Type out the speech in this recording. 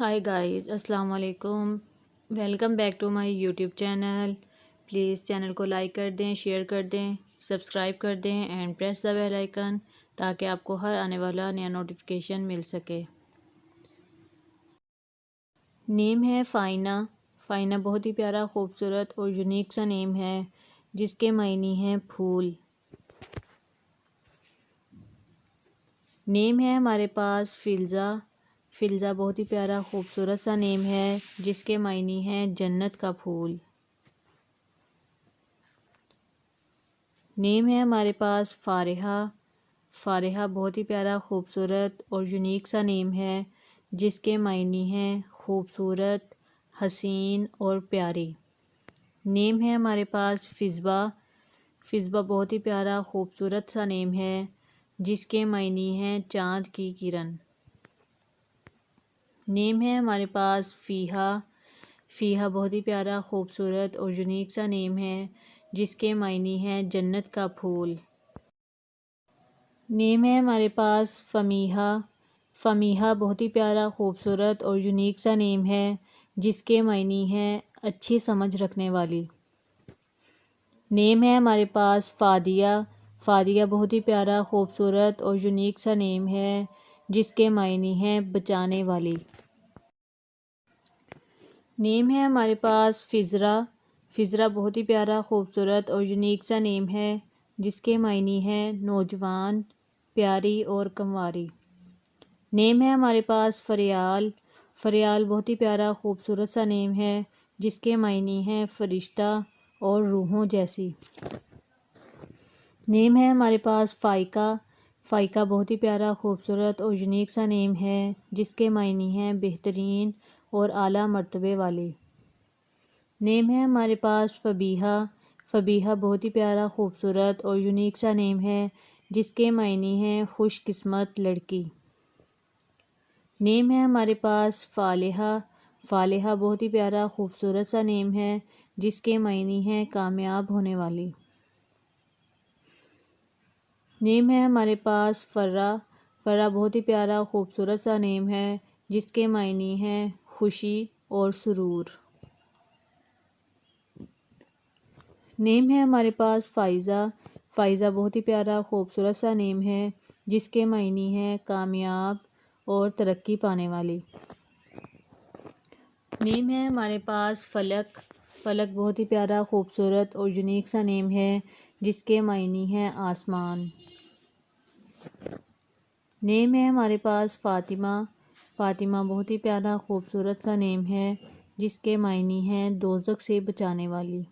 High guys, السلام علیکم. Welcome back to my YouTube channel. Please channel کو like کر دیں، شیئر کر دیں، سبسکرائب کر دیں and press the bell icon تاکہ آپ کو ہر آنے والا نیا نوٹیفیکیشن مل سکے. نیم ہے فائنہ. فائنہ بہت ہی پیارا، خوبصورت اور یونیک سا نیم ہے جس کے معنی ہیں پھول. نیم ہے ہمارے پاس فلزہ. فلزہ بہت ہی پیارا خوبصورت سا نیم ہے جس کے معنی ہیں جنت کا پھول. نیم ہے ہمارے پاس فارحہ. فارحہ بہت ہی پیارا خوبصورت اور یونیک سا نیم ہے جس کے معنی ہیں خوبصورت، حسین اور پیاری. نیم ہے ہمارے پاس فضبہ. فضبہ بہت ہی پیارا خوبصورت سا نیم ہے جس کے معنی ہیں چاند کی کرن. نیم ہے ہمارے پاس فیہا. فیہا بہت ہی پیارا خوبصورت اور یونیک سا نیم ہے جس کے معنی ہیں جنت کا پھول. نیم ہے ہمارے پاس فمیحہ. فمیحہ بہت ہی پیارا خوبصورت اور یونیک سا نیم ہے جس کے معنی ہیں اچھی سمجھ رکھنے والی. نیم ہے ہمارے پاس فادیہ. فادیہ بہت ہی پیارا خوبصورت اور یونیک سا نیم ہے جس کے معنی ہیں بچانے والی. نیم ہے ہمارے پاس فزرہ. فزرہ بہت ہی پیارا خوبصورت اور یونیک سا نیم ہے جس کے معنی ہیں نوجوان، پیاری اور کنواری. نیم ہے ہمارے پاس فریال. فریال بہت ہی پیارا خوبصورت سا نیم ہے جس کے معنی ہیں فرشتہ اور روحوں جیسی. نیم ہے ہمارے پاس فائقہ. فائقہ بہت ہی پیارا خوبصورت اور یونیک سا نیم ہے جس کے معنی ہیں بہترین اور اعلیٰ مرتبے والی. نیم ہے ہمارے پاس فبیہہ. فبیہہ بہت ہی پیارا خوبصورت اور یونیک سا نیم ہے جس کے معنی ہیں خوش قسمت لڑکی. نیم ہے ہمارے پاس فالحہ. فالحہ بہت ہی پیارا خوبصورت سا نیم ہے جس کے معنی ہیں کامیاب ہونے والی. نیم ہے ہمارے پاس فرہ. فرہ بہت ہی پیارا خوبصورت سا نیم ہے جس کے معنی ہیں خوشی اور سرور. نیم ہے ہمارے پاس فائزہ. فائزہ بہت ہی پیارا خوبصورت سا نیم ہے جس کے معنی ہیں کامیاب اور ترقی پانے والی. نیم ہے ہمارے پاس فلک. فلک بہت ہی پیارا خوبصورت اور یونیک سا نیم ہے جس کے معنی ہیں آسمان. نیم ہے ہمارے پاس فاطمہ. فاطمہ بہت ہی پیارا خوبصورت سا نیم ہے جس کے معنی ہیں دوزخ سے بچانے والی.